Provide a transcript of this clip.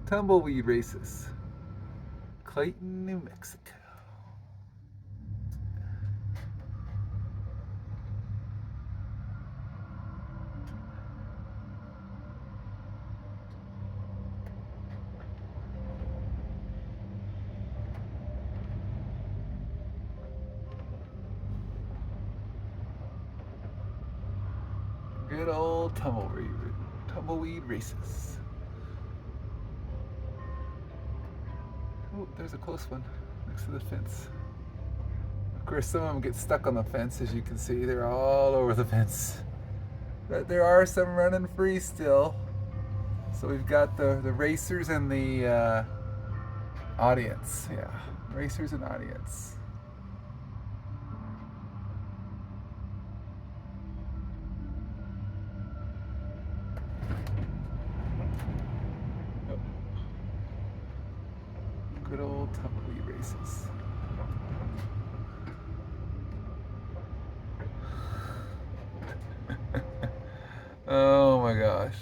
Tumbleweed races. Clayton, New Mexico. Good old tumbleweed races. Oh, there's a close one next to the fence. Of course, some of them get stuck on the fence, as you can see. They're all over the fence. But there are some running free still. So we've got the racers and the audience. Yeah, racers and audience. Good old tumbleweed races. Oh my gosh.